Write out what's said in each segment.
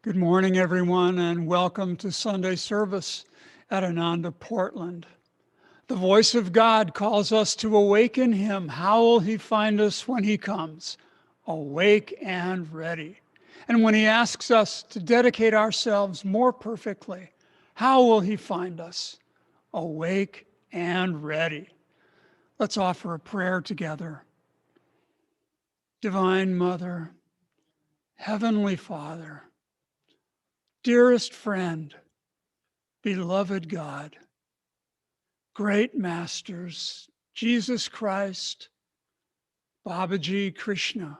Good morning, everyone, and welcome to Sunday service at Ananda, Portland. The voice of God calls us to awaken him. How will he find us when he comes? Awake and ready. And when he asks us to dedicate ourselves more perfectly, how will he find us? Awake and ready. Let's offer a prayer together. Divine Mother, Heavenly Father, dearest friend, beloved God, great masters, Jesus Christ, Babaji Krishna,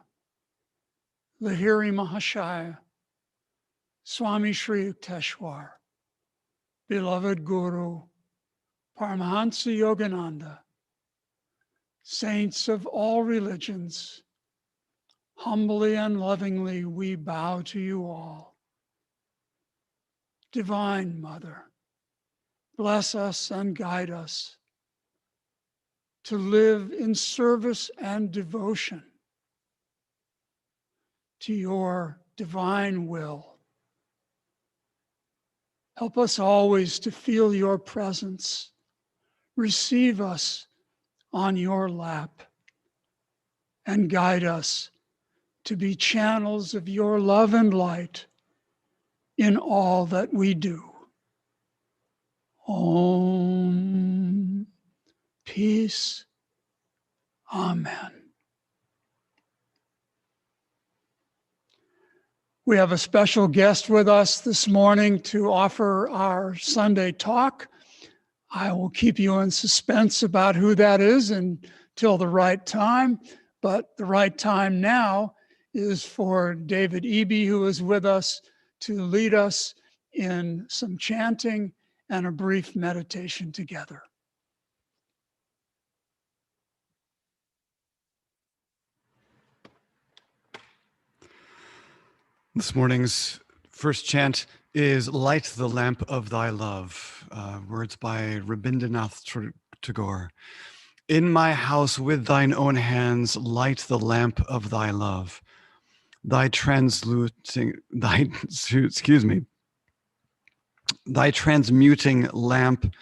Lahiri Mahashaya, Swami Sri Yukteswar, beloved Guru, Paramahansa Yogananda, saints of all religions, humbly and lovingly we bow to you all. Divine Mother, bless us and guide us to live in service and devotion to your divine will. Help us always to feel your presence. Receive us on your lap and guide us to be channels of your love and light in all that we do. Om. Peace. Amen. We have a special guest with us this morning to offer our Sunday talk. I will keep you in suspense about who that is until the right time, but the right time now is for David Eby, who is with us, to lead us in some chanting and a brief meditation together. This morning's first chant is Light the Lamp of Thy Love, words by Rabindranath Tagore. In my house with thine own hands, light the lamp of thy love. Thy transmuting lamp.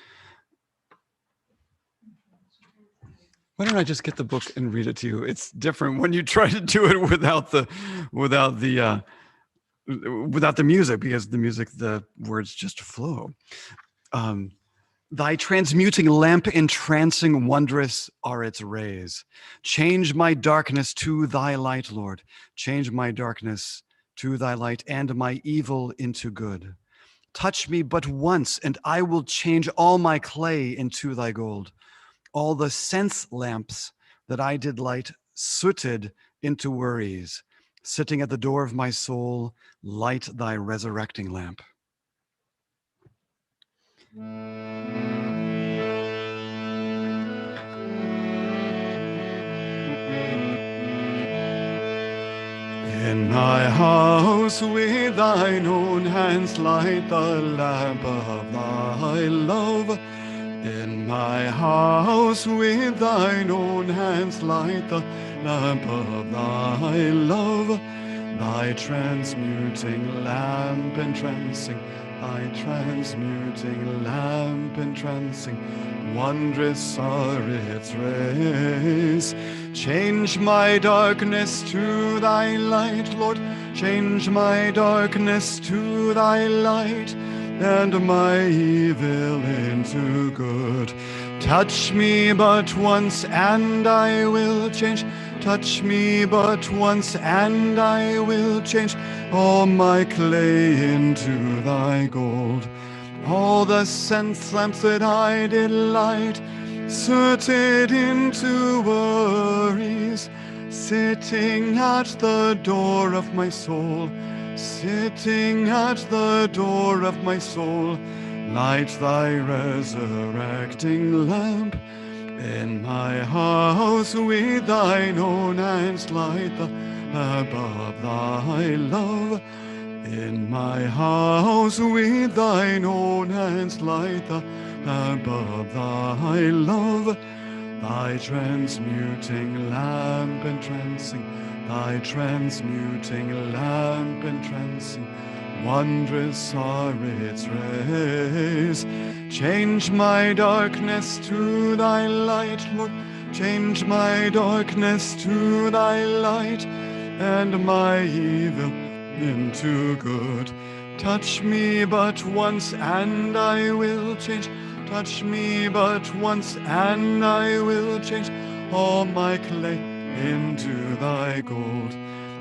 Why don't I just get the book and read it to you? It's different when you try to do it without the music, because the words just flow. Thy transmuting lamp, entrancing, wondrous are its rays. Change my darkness to thy light, Lord. Change my darkness to thy light and my evil into good. Touch me but once, and I will change all my clay into thy gold. All the sense lamps that I did light, sooted into worries. Sitting at the door of my soul, light thy resurrecting lamp. In my house with thine own hands light the lamp of thy love. In my house with thine own hands light the lamp of thy love. Thy transmuting lamp entrancing, thy transmuting lamp entrancing, wondrous are its rays. Change my darkness to thy light, Lord. Change my darkness to thy light, and my evil into good. Touch me but once, and I will change. Touch me but once, and I will change all my clay into thy gold. All the sense lamps that I did light, sooted into worries, sitting at the door of my soul, sitting at the door of my soul, light thy resurrecting lamp. In my house with thine own hands light the lamp of thy love. In my house with thine own hands light the lamp of thy love. Thy transmuting lamp entrancing, thy transmuting lamp entrancing, wondrous are its rays. Change my darkness to thy light, Lord. Change my darkness to thy light, and my evil into good. Touch me but once, and I will change. Touch me but once, and I will change all my clay into thy gold.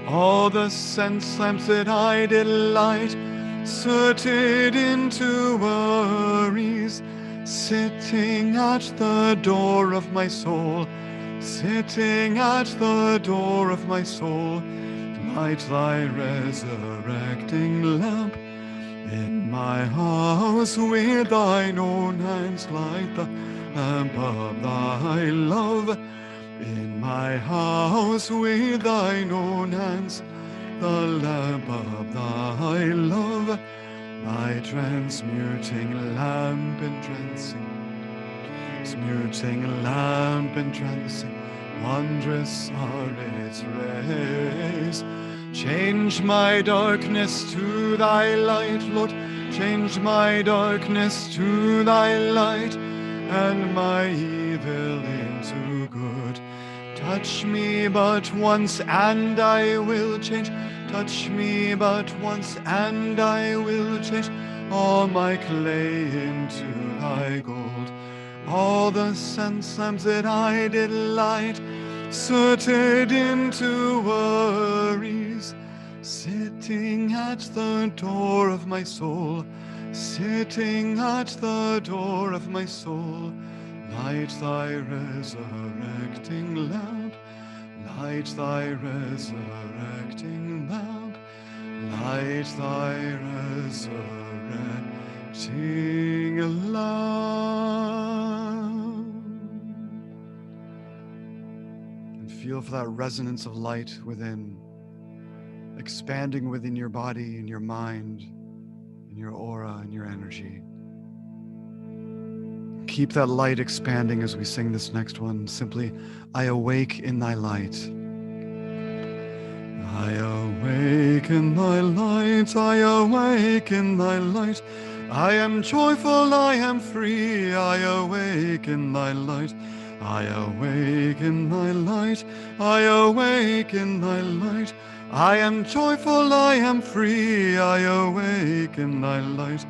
All the sense lamps that I delight, sooted into worries, sitting at the door of my soul, sitting at the door of my soul. Light thy resurrecting lamp in my house with thine own hands. Light the lamp of thy love in my house with thine own hands. The lamp of thy love, thy transmuting lamp entrancing, transmuting lamp entrancing, wondrous are its rays. Change my darkness to thy light, Lord. Change my darkness to thy light, and my evil into good. Touch me but once, and I will change. Touch me but once, and I will change all my clay into thy gold. All the sense lamps that I did light, sooted into worries, sitting at the door of my soul, sitting at the door of my soul. Light thy resurrecting lamp, light thy resurrecting lamp, light thy resurrecting lamp. And feel for that resonance of light within, expanding within your body and your mind, and your aura and your energy. Keep that light expanding as we sing this next one. Simply, I awake in thy light. I awake in thy light, I awake in thy light. I am joyful, I am free, I awake in thy light. I awake in thy light, I awake in thy light. I am joyful, I am free, I awake in thy light.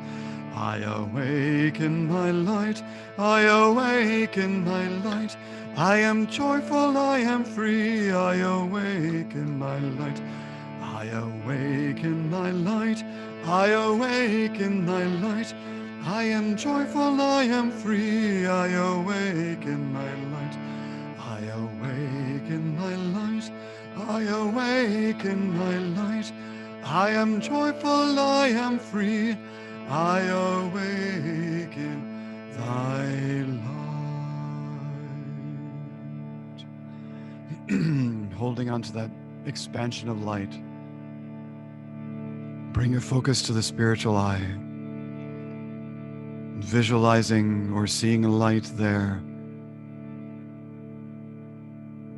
I awake in thy light, I awake in thy light. I am joyful, I am free, I awake in thy light. I awake in thy light, I awake in thy light. I am joyful, I am free, I awake in thy light. I awake in thy light, I awake in thy light. I am joyful, I am free, I awake in thy light. Holding on to that expansion of light. Bring your focus to the spiritual eye. Visualizing or seeing a light there,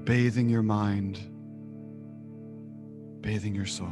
bathing your mind, bathing your soul.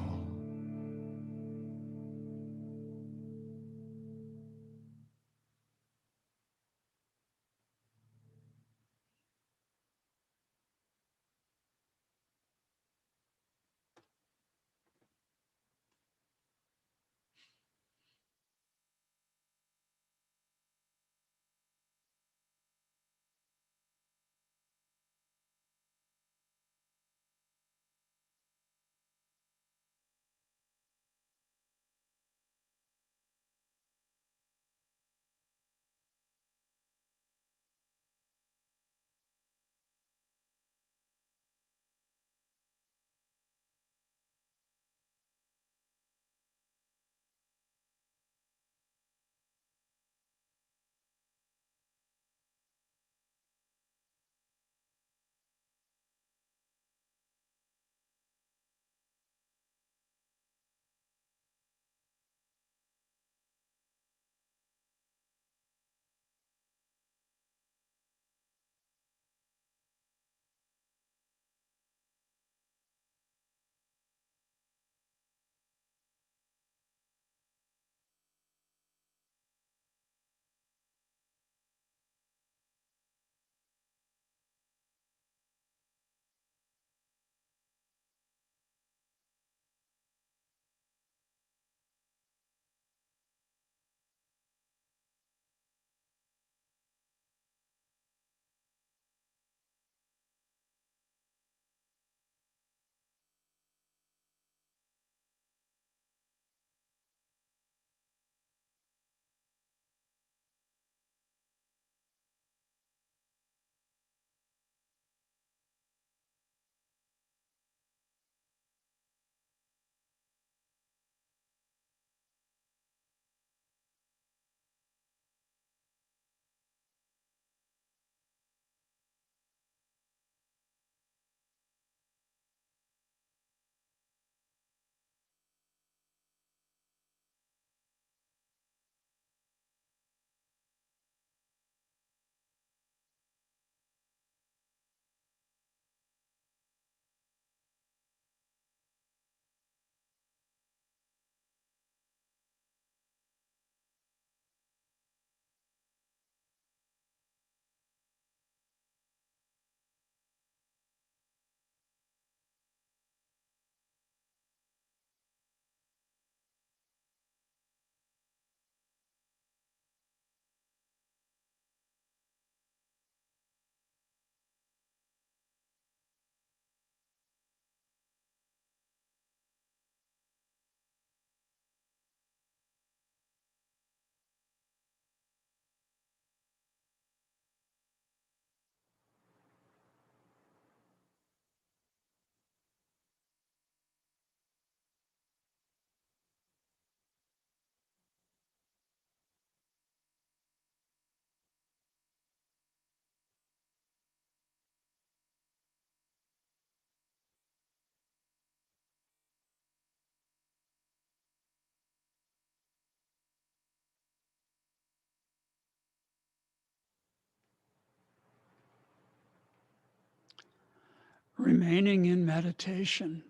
remaining in meditation.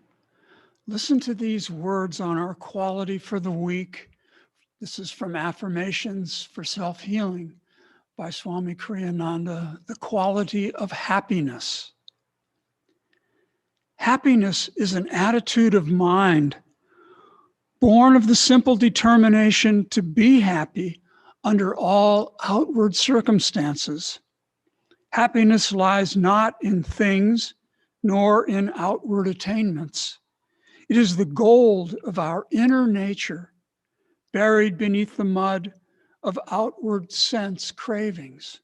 Listen to these words on our quality for the week. This is from Affirmations for Self-Healing by Swami Kriyananda, the quality of happiness. Happiness is an attitude of mind born of the simple determination to be happy under all outward circumstances. Happiness lies not in things nor in outward attainments. It is the gold of our inner nature, buried beneath the mud of outward sense cravings.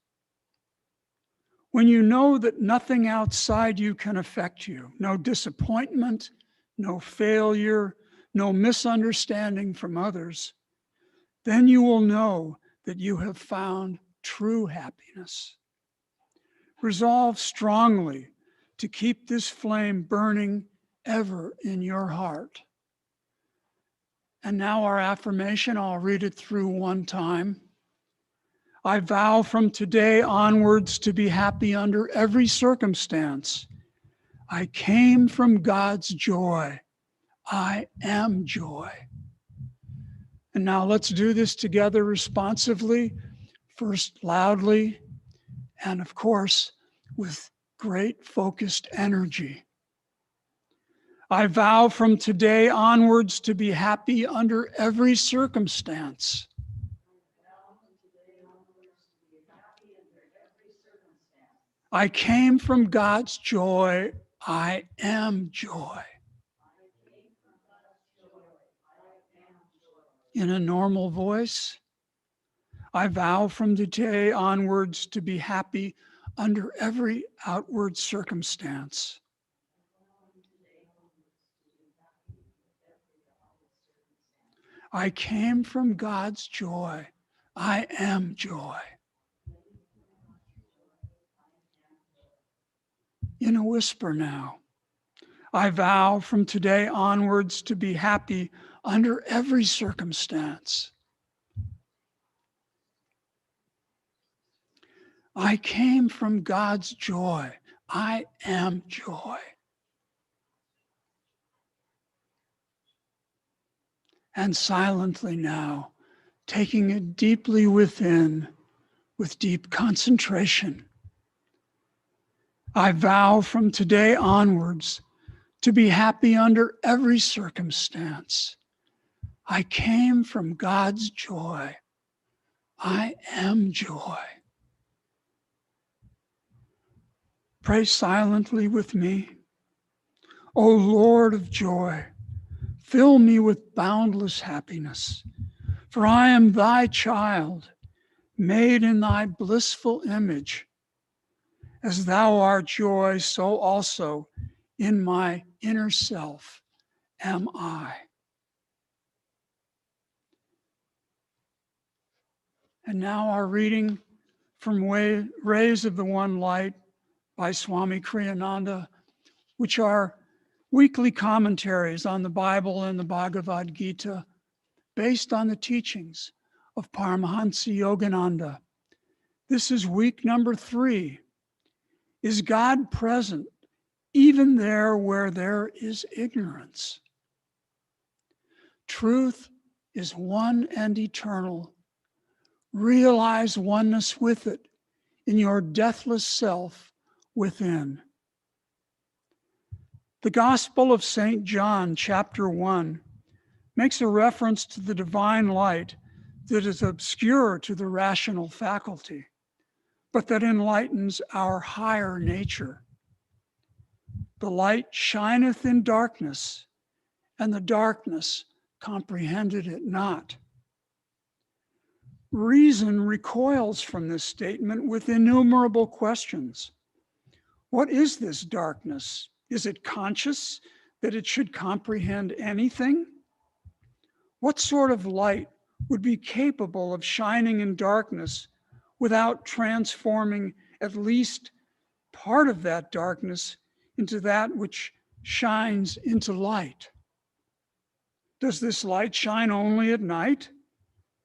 When you know that nothing outside you can affect you, no disappointment, no failure, no misunderstanding from others, then you will know that you have found true happiness. Resolve strongly to keep this flame burning ever in your heart. And now our affirmation, I'll read it through one time. I vow from today onwards to be happy under every circumstance. I came from God's joy. I am joy. And now let's do this together responsively, first loudly, and of course, with great focused energy. I vow from today onwards to be happy under every circumstance. I came from God's joy. I am joy. In a normal voice, I vow from today onwards to be happy under every outward circumstance. I came from God's joy. I am joy. In a whisper now, I vow from today onwards to be happy under every circumstance. I came from God's joy. I am joy. And silently now, taking it deeply within with deep concentration, I vow from today onwards to be happy under every circumstance. I came from God's joy. I am joy. Pray silently with me. O Lord of joy, fill me with boundless happiness, for I am thy child, made in thy blissful image. As thou art joy, so also in my inner self am I. And now our reading from Rays of the One Light by Swami Kriyananda, which are weekly commentaries on the Bible and the Bhagavad Gita based on the teachings of Paramahansa Yogananda. This is week number 3. Is God present even there where there is ignorance? Truth is one and eternal. Realize oneness with it in your deathless self within. The Gospel of St. John, chapter 1, makes a reference to the divine light that is obscure to the rational faculty, but that enlightens our higher nature. The light shineth in darkness, and the darkness comprehended it not. Reason recoils from this statement with innumerable questions. What is this darkness? Is it conscious that it should comprehend anything? What sort of light would be capable of shining in darkness without transforming at least part of that darkness into that which shines into light? Does this light shine only at night?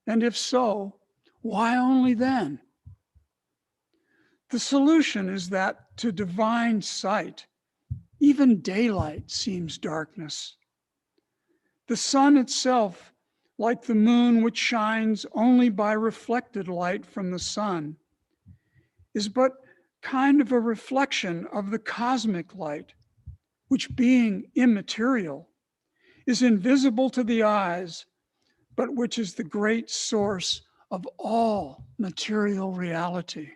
And if so, why only then? The solution is that to divine sight, Even daylight seems darkness. The sun itself, like the moon which shines only by reflected light from the sun, is but kind of a reflection of the cosmic light, which being immaterial, is invisible to the eyes, but which is the great source of all material reality.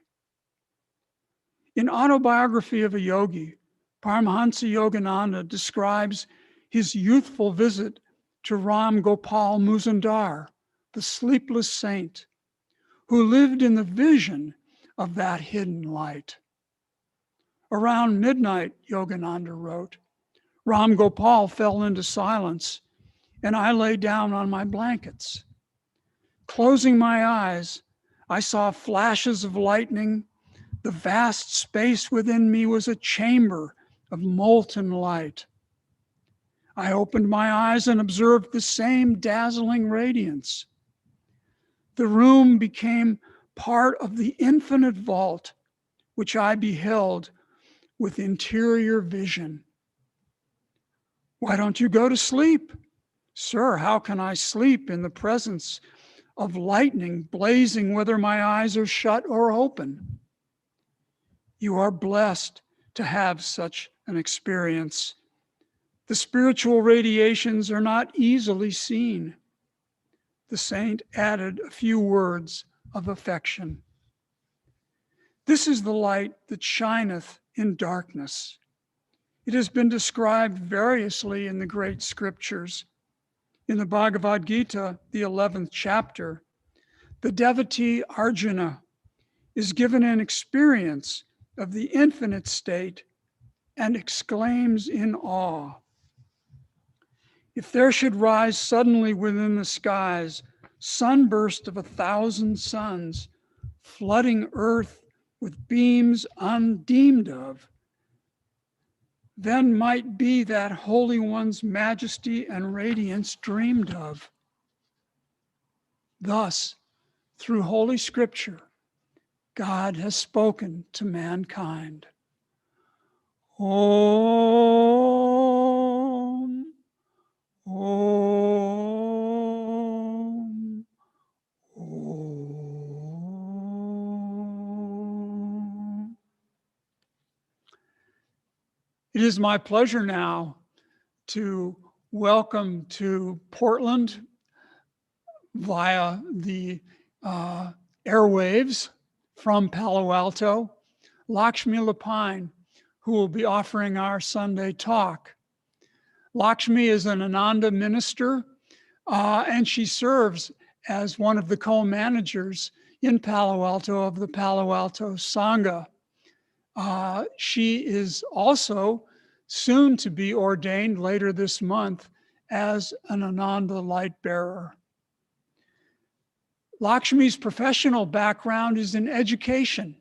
In Autobiography of a Yogi, Paramahansa Yogananda describes his youthful visit to Ram Gopal Muzumdar, the sleepless saint, who lived in the vision of that hidden light. Around midnight, Yogananda wrote, Ram Gopal fell into silence, and I lay down on my blankets. Closing my eyes, I saw flashes of lightning. The vast space within me was a chamber of molten light. I opened my eyes and observed the same dazzling radiance. The room became part of the infinite vault, which I beheld with interior vision. Why don't you go to sleep? Sir, how can I sleep in the presence of lightning blazing whether my eyes are shut or open? You are blessed to have such an experience. The spiritual radiations are not easily seen. The saint added a few words of affection. This is the light that shineth in darkness. It has been described variously in the great scriptures. In the Bhagavad Gita, the 11th chapter, the devotee Arjuna is given an experience of the infinite state and exclaims in awe, if there should rise suddenly within the skies sunburst of 1,000 suns, flooding earth with beams undeemed of, then might be that Holy One's majesty and radiance dreamed of. Thus, through Holy Scripture, God has spoken to mankind. Om, Om, Om. It is my pleasure now to welcome to Portland via the airwaves from Palo Alto, Lakshmi Lapine, who will be offering our Sunday talk. Lakshmi is an Ananda minister, and she serves as one of the co-managers in Palo Alto of the Palo Alto Sangha. She is also soon to be ordained later this month as an Ananda light bearer. Lakshmi's professional background is in education.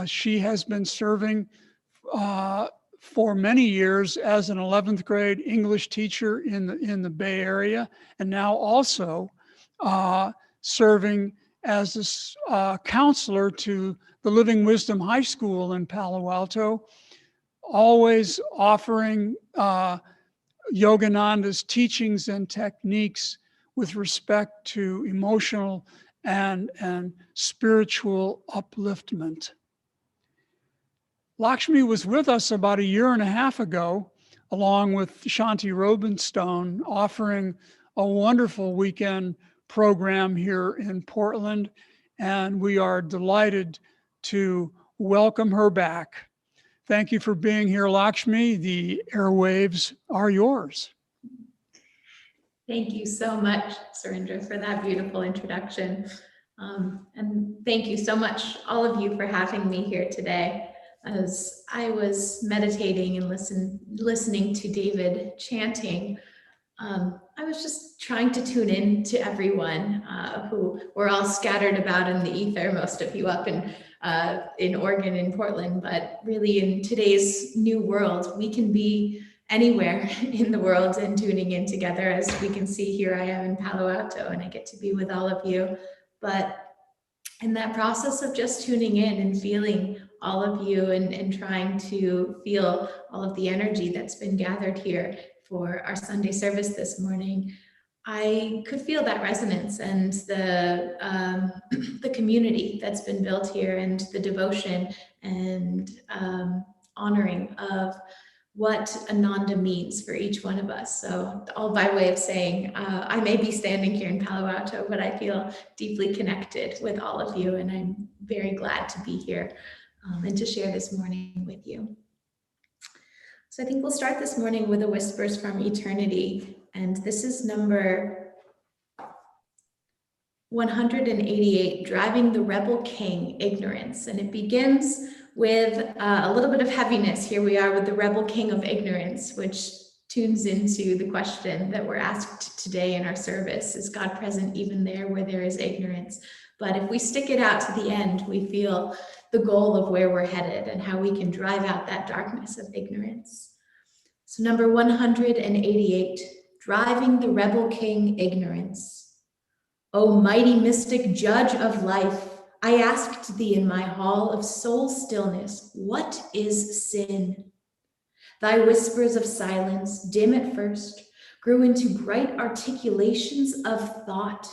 She has been serving for many years as an 11th grade English teacher in the Bay Area, and now also serving as a counselor to the Living Wisdom High School in Palo Alto, always offering Yogananda's teachings and techniques with respect to emotional and spiritual upliftment. Lakshmi was with us about 1.5 years ago, along with Shanti Robenstone, offering a wonderful weekend program here in Portland, and we are delighted to welcome her back. Thank you for being here, Lakshmi. The airwaves are yours. Thank you so much, Surendra, for that beautiful introduction. And thank you so much, all of you, for having me here today. As I was meditating and listening to David chanting, I was just trying to tune in to everyone who were all scattered about in the ether, most of you up in Oregon and Portland, but really in today's new world, we can be anywhere in the world and tuning in together. As we can see here, I am in Palo Alto and I get to be with all of you. But And that process of just tuning in and feeling all of you and trying to feel all of the energy that's been gathered here for our Sunday service this morning, I could feel that resonance and the community that's been built here, and the devotion and honoring of what Ananda means for each one of us. So all by way of saying, I may be standing here in Palo Alto, but I feel deeply connected with all of you, and I'm very glad to be here and to share this morning with you. So I think we'll start this morning with the Whispers from Eternity, and this is number 188, Driving the Rebel King, Ignorance. And it begins with a little bit of heaviness. Here we are with the Rebel King of Ignorance, which tunes into the question that we're asked today in our service: is God present even there where there is ignorance? But if we stick it out to the end, we feel the goal of where we're headed and how we can drive out that darkness of ignorance. So number 188, Driving the Rebel King, Ignorance. O mighty mystic judge of life, I asked thee in my hall of soul stillness, what is sin? Thy whispers of silence, dim at first, grew into bright articulations of thought.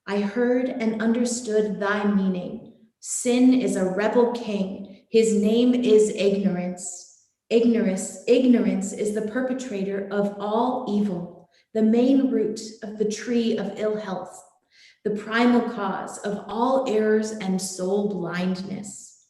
I heard and understood thy meaning. Sin is a rebel king. His name is ignorance. Ignorance is the perpetrator of all evil, the main root of the tree of ill health, the primal cause of all errors and soul blindness.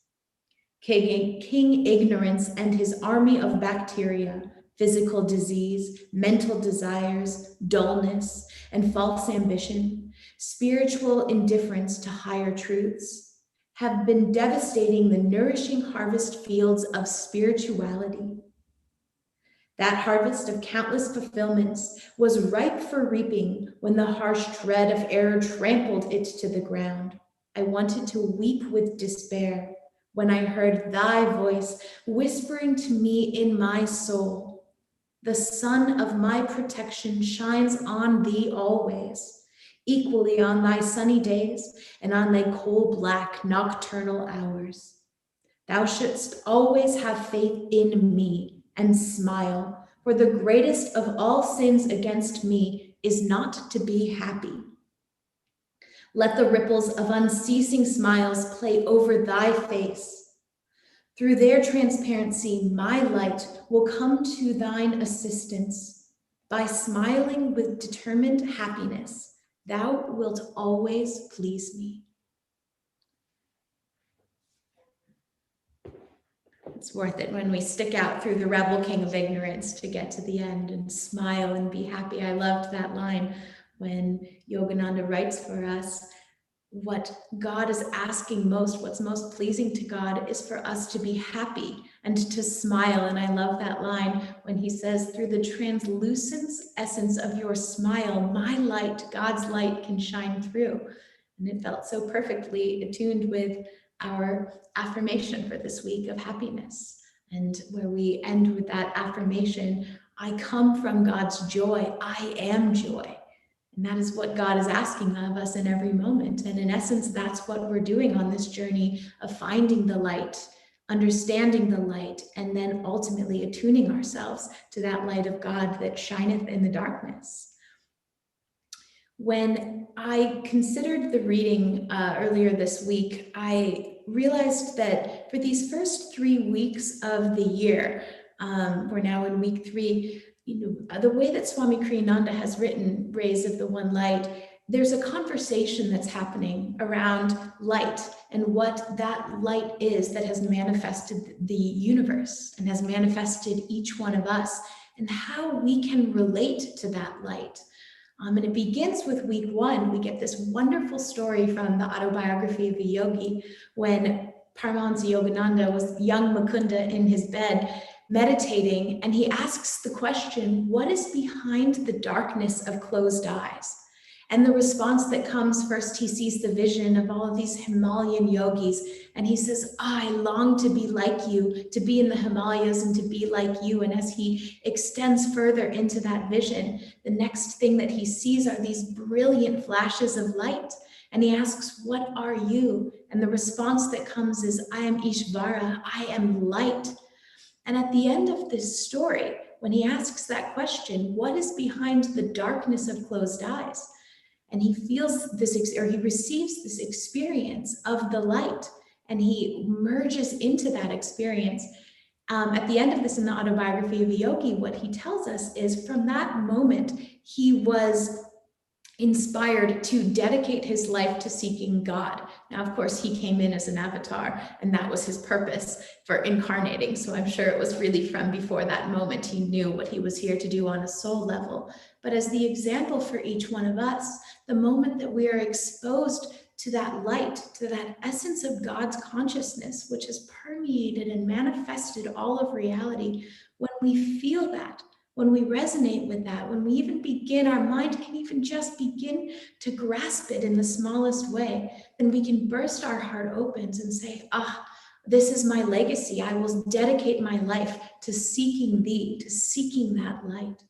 King Ignorance and his army of bacteria, physical disease, mental desires, dullness, and false ambition, spiritual indifference to higher truths, have been devastating the nourishing harvest fields of spirituality. That harvest of countless fulfillments was ripe for reaping when the harsh tread of error trampled it to the ground. I wanted to weep with despair when I heard thy voice whispering to me in my soul, the sun of my protection shines on thee always, equally on thy sunny days and on thy coal-black nocturnal hours. Thou shouldst always have faith in me and smile, for the greatest of all sins against me is not to be happy. Let the ripples of unceasing smiles play over thy face. Through their transparency, my light will come to thine assistance. By smiling with determined happiness, thou wilt always please me. It's worth it when we stick out through the rebel king of ignorance to get to the end and smile and be happy. I loved that line when Yogananda writes for us, what God is asking most, what's most pleasing to God, is for us to be happy and to smile. And I love that line when he says, through the translucent essence of your smile, my light, God's light, can shine through. And it felt so perfectly attuned with our affirmation for this week of happiness, and where we end with that affirmation, I come from God's joy, I am joy. And that is what God is asking of us in every moment. And in essence, that's what we're doing on this journey of finding the light, understanding the light, and then ultimately attuning ourselves to that light of God that shineth in the darkness. When I considered the reading earlier this week, I realized that for these first 3 weeks of the year, we're now in week 3, the way that Swami Kriyananda has written Rays of the One Light, there's a conversation that's happening around light and what that light is that has manifested the universe and has manifested each one of us, and how we can relate to that light. And it begins with week 1. We get this wonderful story from the autobiography of a yogi when Paramahansa Yogananda was young Mukunda in his bed meditating, and he asks the question, what is behind the darkness of closed eyes? And the response that comes, first he sees the vision of all of these Himalayan yogis, and he says, I long to be like you, to be in the Himalayas and to be like you. And as he extends further into that vision, the next thing that he sees are these brilliant flashes of light. And he asks, what are you? And the response that comes is, I am Ishvara, I am light. And at the end of this story, when he asks that question, what is behind the darkness of closed eyes? And he feels this, or he receives this experience of the light, and he merges into that experience. At the end of this, in the autobiography of a yogi, what he tells us is from that moment, he was inspired to dedicate his life to seeking God. Now, of course, he came in as an avatar, and that was his purpose for incarnating. So I'm sure it was really from before that moment, he knew what he was here to do on a soul level. But as the example for each one of us, the moment that we are exposed to that light, to that essence of God's consciousness, which has permeated and manifested all of reality, when we feel that, when we resonate with that, when we even begin, our mind can even just begin to grasp it in the smallest way, then we can burst our heart open and say, this is my legacy. I will dedicate my life to seeking thee, to seeking that light.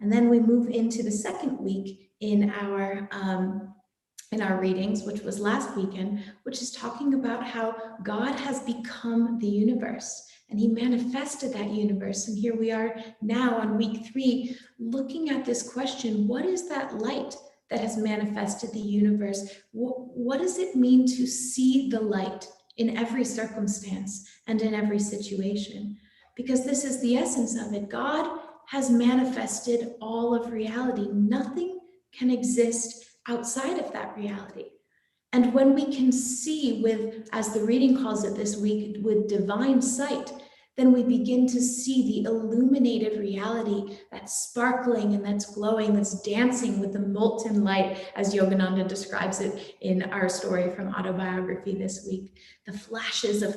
And then we move into the second week in our readings, which was last weekend, which is talking about how God has become the universe. And he manifested that universe. And here we are now on week 3, looking at this question, what is that light that has manifested the universe? What does it mean to see the light in every circumstance and in every situation? Because this is the essence of it. God has manifested all of reality. Nothing can exist outside of that reality. And when we can see with, as the reading calls it this week, with divine sight, then we begin to see the illuminated reality that's sparkling and that's glowing, that's dancing with the molten light, as Yogananda describes it in our story from autobiography this week. The flashes of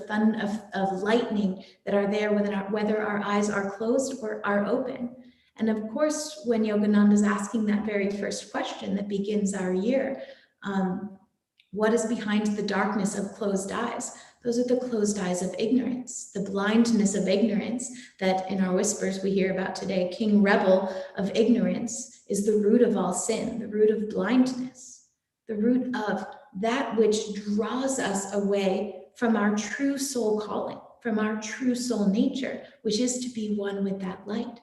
lightning that are there whether our eyes are closed or are open. And of course, when Yogananda is asking that very first question that begins our year, what is behind the darkness of closed eyes? Those are the closed eyes of ignorance, the blindness of ignorance that in our whispers we hear about today. King Rebel of ignorance is the root of all sin, the root of blindness, the root of that which draws us away from our true soul calling, from our true soul nature, which is to be one with that light.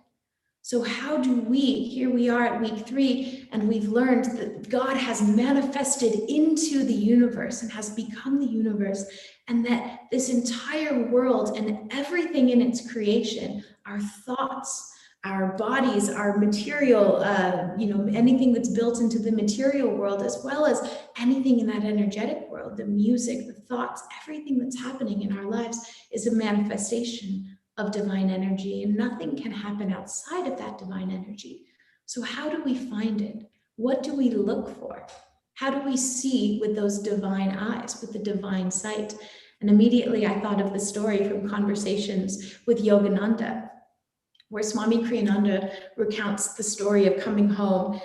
So how do we, here we are at week 3, and we've learned that God has manifested into the universe and has become the universe, and that this entire world and everything in its creation, our thoughts, our bodies, our material, anything that's built into the material world, as well as anything in that energetic world, the music, the thoughts, everything that's happening in our lives is a manifestation of divine energy, and nothing can happen outside of that divine energy. So how do we find it? What do we look for? How do we see with those divine eyes, with the divine sight? And immediately I thought of the story from Conversations with Yogananda, where Swami Kriyananda recounts the story of coming home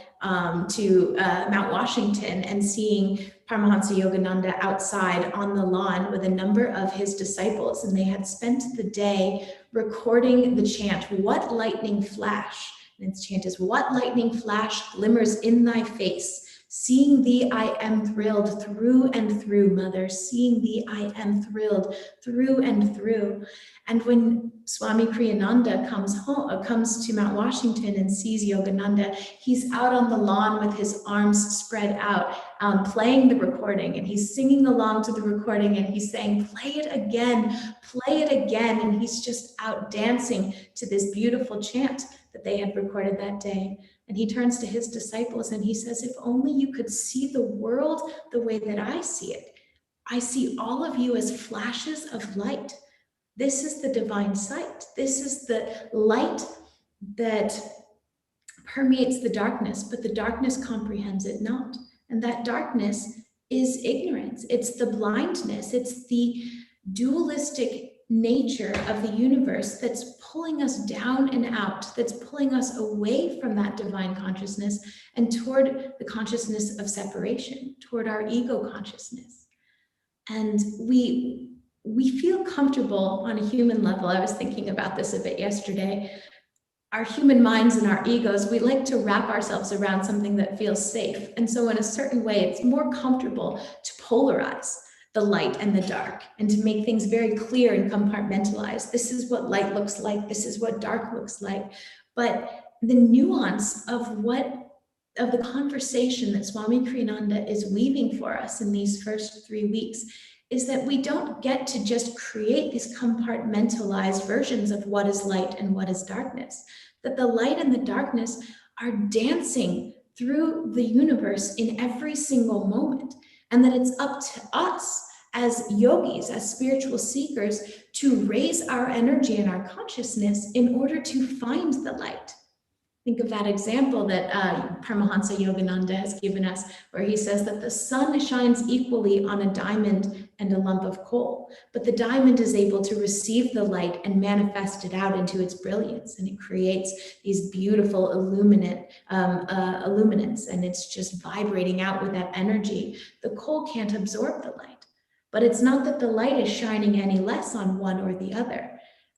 to Mount Washington and seeing Paramahansa Yogananda outside on the lawn with a number of his disciples, and they had spent the day recording the chant, "What lightning flash?" And its chant is, "What lightning flash glimmers in thy face? Seeing thee, I am thrilled through and through, mother. Seeing thee, I am thrilled through and through." And when Swami Kriyananda comes to Mount Washington and sees Yogananda, he's out on the lawn with his arms spread out, playing the recording, and he's singing along to the recording, and he's saying, play it again, and he's just out dancing to this beautiful chant that they had recorded that day. And he turns to his disciples and he says, if only you could see the world the way that I see it. I see all of you as flashes of light. This is the divine sight. This is the light that permeates the darkness, but the darkness comprehends it not. And that darkness is ignorance. It's the blindness. It's the dualistic nature of the universe that's pulling us down and out, that's pulling us away from that divine consciousness and toward the consciousness of separation, toward our ego consciousness. And we feel comfortable on a human level. I was thinking about this a bit yesterday. our human minds and our egos, we like to wrap ourselves around something that feels safe. And so in a certain way, it's more comfortable to polarize the light and the dark and to make things very clear and compartmentalized. This is what light looks like. This is what dark looks like. But the nuance of the conversation that Swami Kriyananda is weaving for us in these first 3 weeks is that we don't get to just create these compartmentalized versions of what is light and what is darkness, that the light and the darkness are dancing through the universe in every single moment, and that it's up to us as yogis, as spiritual seekers, to raise our energy and our consciousness in order to find the light. Think of that example that Paramahansa Yogananda has given us, where he says that the sun shines equally on a diamond and a lump of coal, but the diamond is able to receive the light and manifest it out into its brilliance, and it creates these beautiful illuminance, and it's just vibrating out with that energy. The coal can't absorb the light, but it's not that the light is shining any less on one or the other.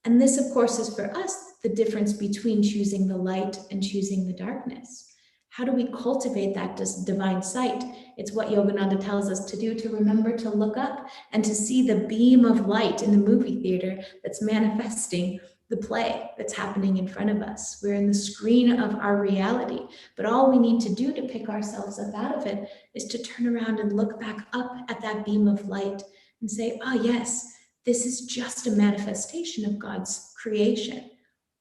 And this, of course, is for us the difference between choosing the light and choosing the darkness. How do we cultivate that divine sight? It's what Yogananda tells us to do, to remember to look up and to see the beam of light in the movie theater that's manifesting the play that's happening in front of us. We're in the screen of our reality, but all we need to do to pick ourselves up out of it is to turn around and look back up at that beam of light and say, oh yes, this is just a manifestation of God's creation.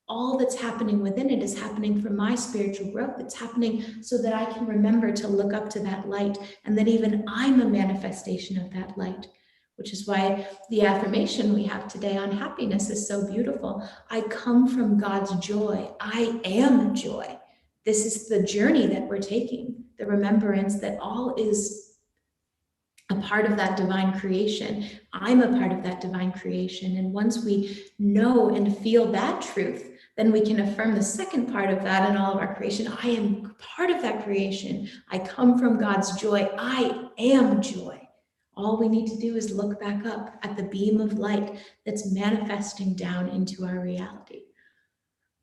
All that's happening within it is happening for my spiritual growth. It's happening so that I can remember to look up to that light, and that even I'm a manifestation of that light, which is why the affirmation we have today on happiness is so beautiful. I come from God's joy. I am joy. This is the journey that we're taking, the remembrance that all is a part of that divine creation. I'm a part of that divine creation. And once we know and feel that truth, then we can affirm the second part of that in all of our creation. I am part of that creation. I come from God's joy. I am joy. All we need to do is look back up at the beam of light that's manifesting down into our reality.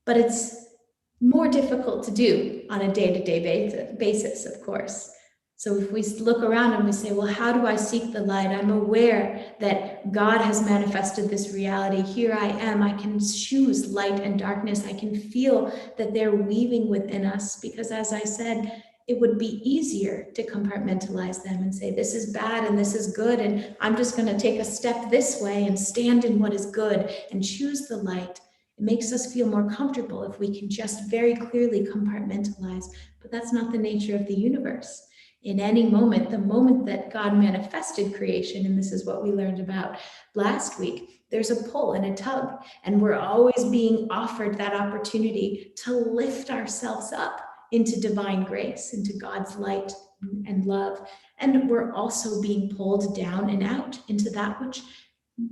But it's more difficult to do on a day-to-day basis, of course. So if we look around and we say, well, how do I seek the light? I'm aware that God has manifested this reality. Here I am. I can choose light and darkness. I can feel that they're weaving within us, because as I said, it would be easier to compartmentalize them and say, this is bad and this is good, and I'm just going to take a step this way and stand in what is good and choose the light. It makes us feel more comfortable if we can just very clearly compartmentalize, but that's not the nature of the universe. In any moment, the moment that God manifested creation, and this is what we learned about last week, there's a pull and a tug, and we're always being offered that opportunity to lift ourselves up into divine grace, into God's light and love. And we're also being pulled down and out into that which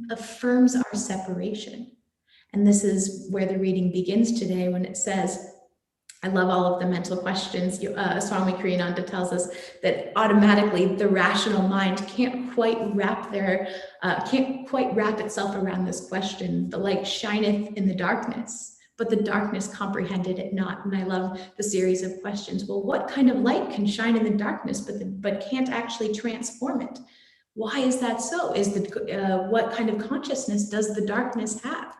affirms our separation. And this is where the reading begins today, when it says, I love all of the mental questions. Swami Kriyananda tells us that automatically the rational mind can't quite wrap itself around this question. The light shineth in the darkness, but the darkness comprehended it not. And I love the series of questions. Well, what kind of light can shine in the darkness, but can't actually transform it? Why is that so? What kind of consciousness does the darkness have?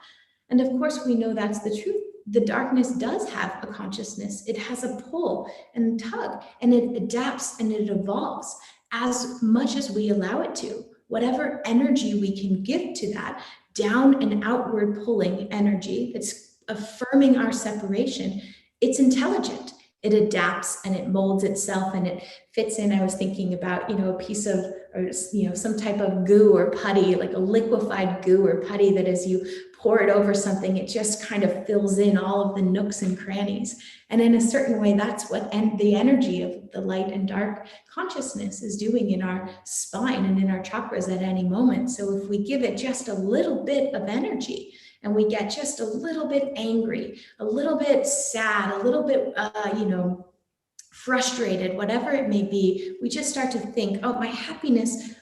And of course, we know that's the truth. The darkness does have a consciousness. It has a pull and tug, and it adapts and it evolves as much as we allow it to. Whatever energy we can give to that down and outward pulling energy that's affirming our separation, it's intelligent. It adapts and it molds itself and it fits in. I was thinking about, a piece of, or some type of goo or putty, like a liquefied goo or putty, that as you pour it over something, it just kind of fills in all of the nooks and crannies. And in a certain way, that's what the energy of the light and dark consciousness is doing in our spine and in our chakras at any moment. So if we give it just a little bit of energy, and we get just a little bit angry, a little bit sad, a little bit, frustrated, whatever it may be, we just start to think, oh, my happiness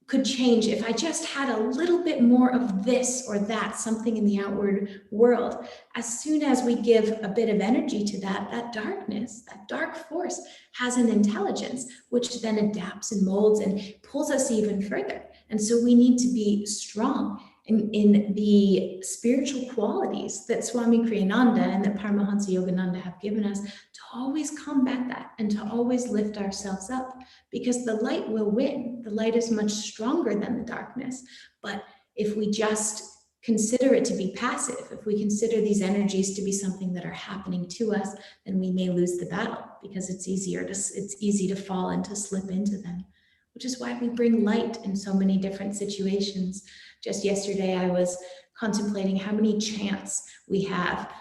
could change if I just had a little bit more of this or that, something in the outward world. As soon as we give a bit of energy to that, that darkness, that dark force has an intelligence, which then adapts and molds and pulls us even further. And so we need to be strong in the spiritual qualities that Swami Kriyananda and that Paramahansa Yogananda have given us, to always combat that and to always lift ourselves up, because the light will win. The light is much stronger than the darkness. But if we just consider it to be passive, if we consider these energies to be something that are happening to us, then we may lose the battle, because it's easy to fall and to slip into them, which is why we bring light in so many different situations. Just yesterday, I was contemplating how many chants we have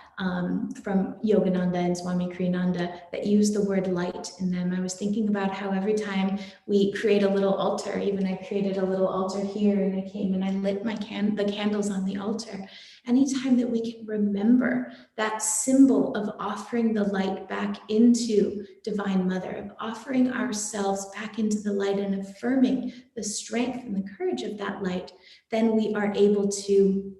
from Yogananda and Swami Kriyananda that use the word light in them. I was thinking about how every time we create a little altar, even I created a little altar here, and I came and I lit the candles on the altar. Anytime that we can remember that symbol of offering the light back into Divine Mother, of offering ourselves back into the light and affirming the strength and the courage of that light, then we are able to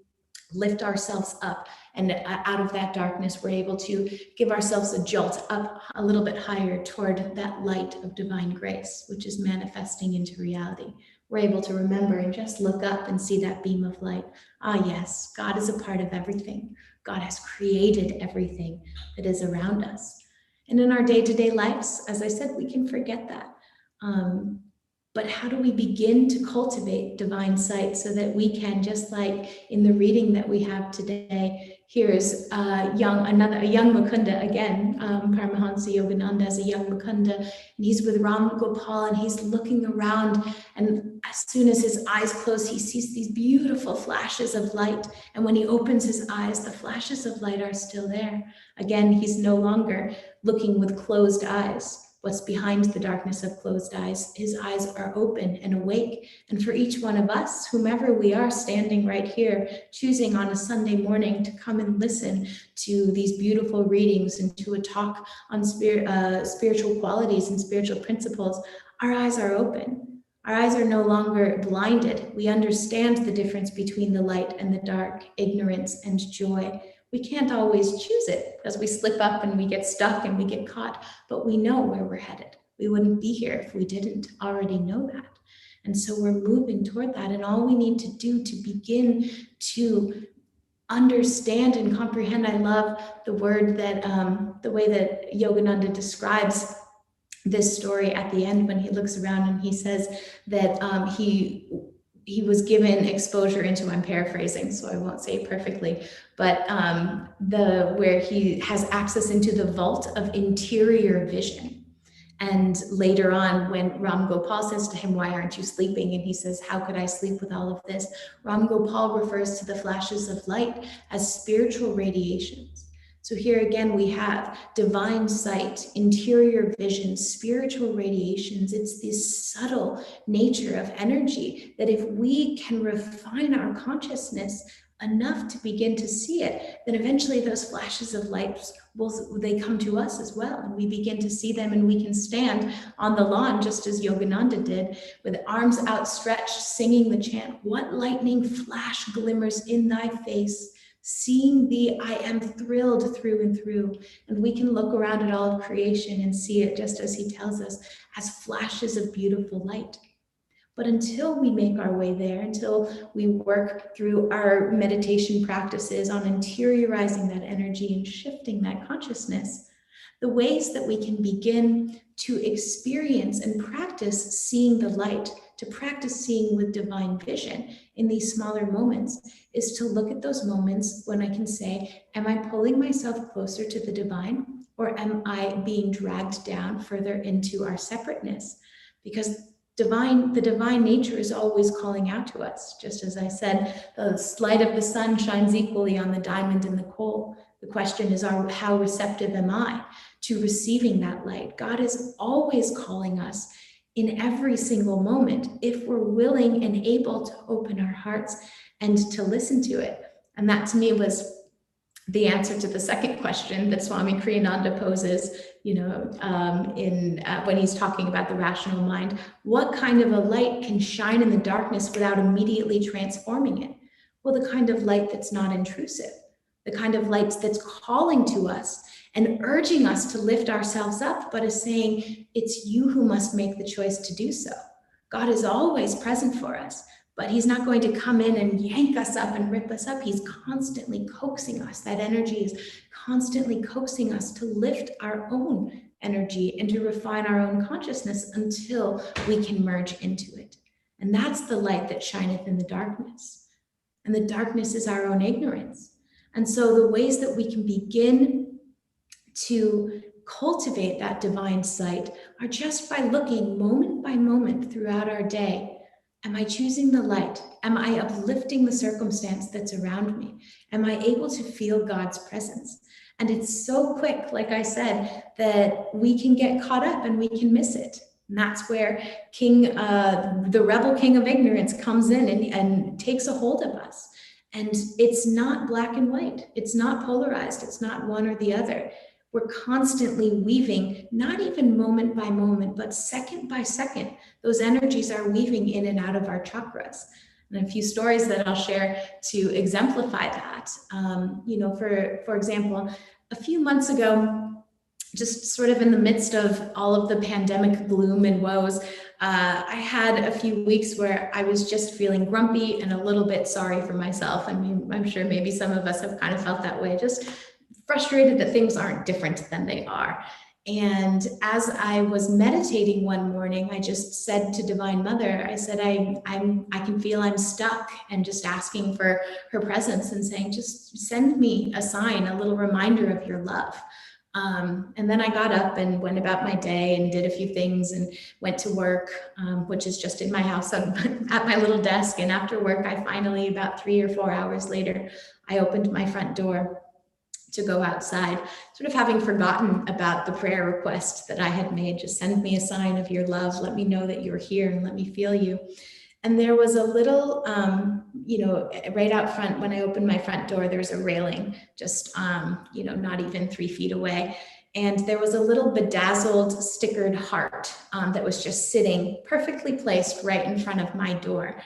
lift ourselves up. And out of that darkness, we're able to give ourselves a jolt up a little bit higher toward that light of divine grace, which is manifesting into reality. We're able to remember and just look up and see that beam of light. Ah, yes, God is a part of everything. God has created everything that is around us. And in our day-to-day lives, as I said, we can forget that. But how do we begin to cultivate divine sight so that we can, just like in the reading that we have today, here's a young Mukunda again, Paramahansa Yogananda as a young Mukunda, and he's with Ram Gopal, and he's looking around, and as soon as his eyes close, he sees these beautiful flashes of light, and when he opens his eyes, the flashes of light are still there. Again, he's no longer looking with closed eyes. What's behind the darkness of closed eyes? His eyes are open and awake. And for each one of us, whomever we are standing right here, choosing on a Sunday morning to come and listen to these beautiful readings and to a talk on spiritual qualities and spiritual principles, our eyes are open. Our eyes are no longer blinded. We understand the difference between the light and the dark, ignorance and joy. We can't always choose it, because we slip up and we get stuck and we get caught, but we know where we're headed. We wouldn't be here if we didn't already know that. And so we're moving toward that. And all we need to do to begin to understand and comprehend, I love the word that, the way that Yogananda describes this story at the end when he looks around and he says that he was given exposure into, I'm paraphrasing, so I won't say it perfectly, but where he has access into the vault of interior vision. And later on, when Ram Gopal says to him, why aren't you sleeping? And he says, how could I sleep with all of this? Ram Gopal refers to the flashes of light as spiritual radiations. So here again, we have divine sight, interior vision, spiritual radiations. It's this subtle nature of energy that if we can refine our consciousness enough to begin to see it, then eventually those flashes of light, they come to us as well. And we begin to see them, and we can stand on the lawn, just as Yogananda did, with arms outstretched, singing the chant, what lightning flash glimmers in thy face? Seeing thee, I am thrilled through and through. And we can look around at all of creation and see it, just as he tells us, as flashes of beautiful light. But until we make our way there, until we work through our meditation practices on interiorizing that energy and shifting that consciousness, the ways that we can begin to experience and practice seeing the light, to practice seeing with divine vision in these smaller moments, is to look at those moments when I can say, am I pulling myself closer to the divine, or am I being dragged down further into our separateness? Because the divine nature is always calling out to us. Just as I said, the light of the sun shines equally on the diamond and the coal. The question is, how receptive am I to receiving that light? God is always calling us in every single moment, if we're willing and able to open our hearts and to listen to it. And that to me was the answer to the second question that Swami Kriyananda poses, when he's talking about the rational mind. What kind of a light can shine in the darkness without immediately transforming it? Well, the kind of light that's not intrusive, the kind of light that's calling to us and urging us to lift ourselves up, but is saying, it's you who must make the choice to do so. God is always present for us, but he's not going to come in and yank us up and rip us up. He's constantly coaxing us. That energy is constantly coaxing us to lift our own energy and to refine our own consciousness until we can merge into it. And that's the light that shineth in the darkness. And the darkness is our own ignorance. And so the ways that we can begin to cultivate that divine sight are just by looking moment by moment throughout our day. Am I choosing the light? Am I uplifting the circumstance that's around me? Am I able to feel God's presence? And it's so quick, like I said, that we can get caught up and we can miss it. And that's where the rebel king of ignorance comes in and takes a hold of us. And it's not black and white. It's not polarized. It's not one or the other. We're constantly weaving, not even moment by moment, but second by second. Those energies are weaving in and out of our chakras. And a few stories that I'll share to exemplify that. For example, a few months ago, just sort of in the midst of all of the pandemic gloom and woes, I had a few weeks where I was just feeling grumpy and a little bit sorry for myself. I mean, I'm sure maybe some of us have kind of felt that way, just frustrated that things aren't different than they are. And as I was meditating one morning, I just said to Divine Mother, I said, I can feel I'm stuck, and just asking for her presence and saying, just send me a sign, a little reminder of your love. And then I got up and went about my day and did a few things and went to work, which is just in my house at my little desk. And after work, I finally, about 3 or 4 hours later, I opened my front door to go outside, sort of having forgotten about the prayer request that I had made. Just send me a sign of your love. Let me know that you're here and let me feel you. And there was a little, right out front, when I opened my front door, there was a railing just, not even 3 feet away. And there was a little bedazzled stickered heart that was just sitting perfectly placed right in front of my door.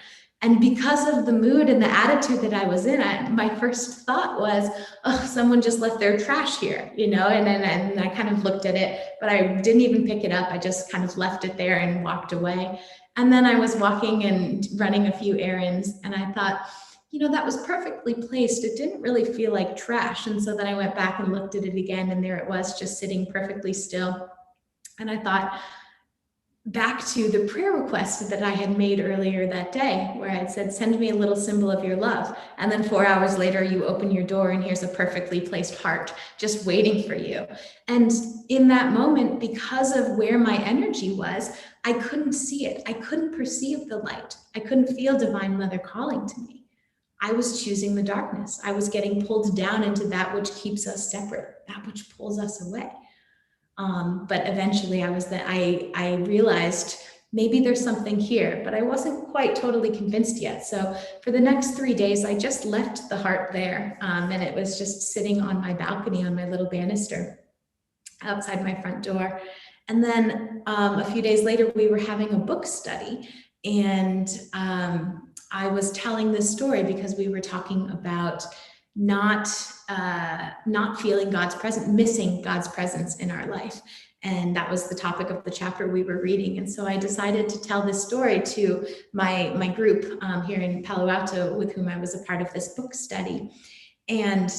And because of the mood and the attitude that I was in, my first thought was, oh, someone just left their trash here, and I kind of looked at it, but I didn't even pick it up. I just kind of left it there and walked away. And then I was walking and running a few errands, and I thought, that was perfectly placed. It didn't really feel like trash. And so then I went back and looked at it again, and there it was, just sitting perfectly still. And I thought, back to the prayer request that I had made earlier that day, where I'd said, send me a little symbol of your love. And then 4 hours later, you open your door and here's a perfectly placed heart just waiting for you. And in that moment, because of where my energy was, I couldn't see it. I couldn't perceive the light. I couldn't feel Divine Mother calling to me. I was choosing the darkness. I was getting pulled down into that which keeps us separate, that which pulls us away. But eventually I realized maybe there's something here, but I wasn't quite totally convinced yet. So for the next 3 days, I just left the heart there. And it was just sitting on my balcony on my little banister outside my front door. And then a few days later, we were having a book study, and I was telling this story because we were talking about not feeling God's presence, missing God's presence in our life. And that was the topic of the chapter we were reading. And so I decided to tell this story to my group here in Palo Alto, with whom I was a part of this book study. And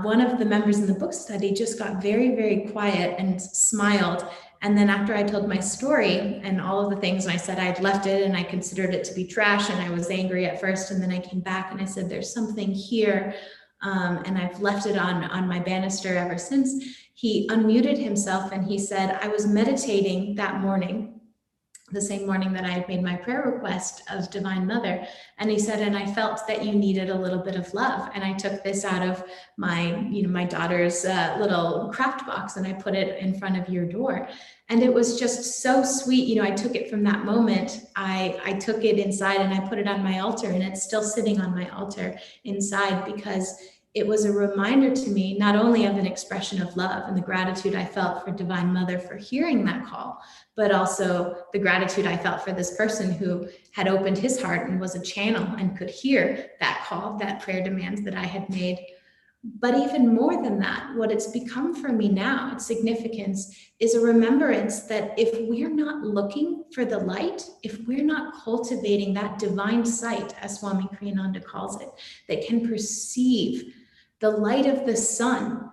one of the members in the book study just got very, very quiet and smiled. And then after I told my story and all of the things, and I said I'd left it and I considered it to be trash, and I was angry at first, and then I came back and I said, there's something here. And I've left it on my banister ever since. He unmuted himself and he said, I was meditating that morning, the same morning that I had made my prayer request of Divine Mother. And he said, and I felt that you needed a little bit of love. And I took this out of my daughter's little craft box, and I put it in front of your door. And it was just so sweet. I took it from that moment. I took it inside and I put it on my altar, and it's still sitting on my altar inside, because it was a reminder to me, not only of an expression of love and the gratitude I felt for Divine Mother for hearing that call, but also the gratitude I felt for this person who had opened his heart and was a channel and could hear that call, that prayer demands that I had made. But even more than that, what it's become for me now, its significance, is a remembrance that if we're not looking for the light, if we're not cultivating that divine sight, as Swami Kriyananda calls it, that can perceive the light of the sun,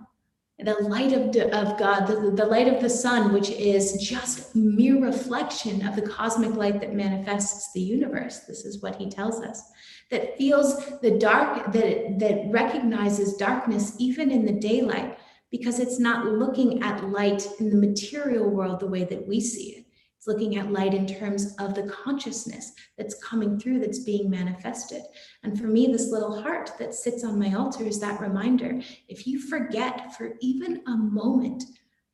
the light of God, the light of the sun, which is just mere reflection of the cosmic light that manifests the universe. This is what he tells us. That feels the dark, that recognizes darkness even in the daylight, because it's not looking at light in the material world the way that we see it. It's looking at light in terms of the consciousness that's coming through, that's being manifested. And for me, this little heart that sits on my altar is that reminder. If you forget for even a moment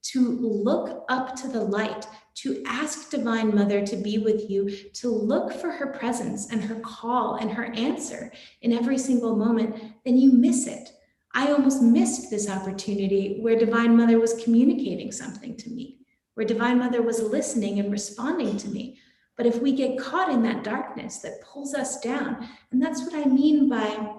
to look up to the light, to ask Divine Mother to be with you, to look for her presence and her call and her answer in every single moment, then you miss it. I almost missed this opportunity where Divine Mother was communicating something to me, where Divine Mother was listening and responding to me. But if we get caught in that darkness that pulls us down, and that's what I mean by